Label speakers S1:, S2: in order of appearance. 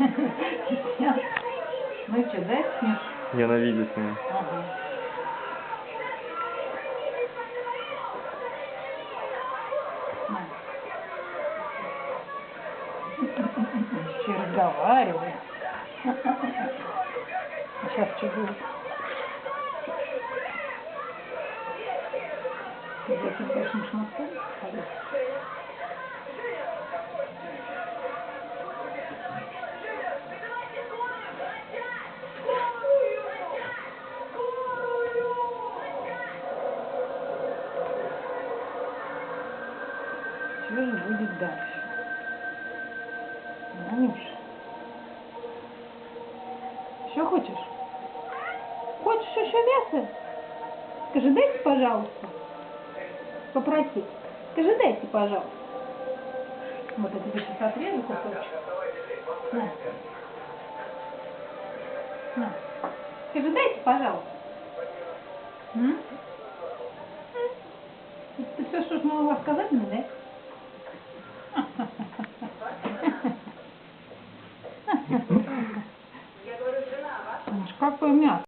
S1: Ну что, дай снег?
S2: Я на видео снимаю.
S1: Ага. Еще разговаривает. А сейчас что будет? За этим большим шматком? Что же будет дальше? Манюш, что хочешь? Хочешь еще мясо? Скажи, дайте, пожалуйста. Попроси. Скажи, дайте, пожалуйста. Вот я тебе сейчас отрежу кусочек. На. На. Скажи, дайте, пожалуйста. М? Ты все, что ж могла сказать мне, да? Какое мясо?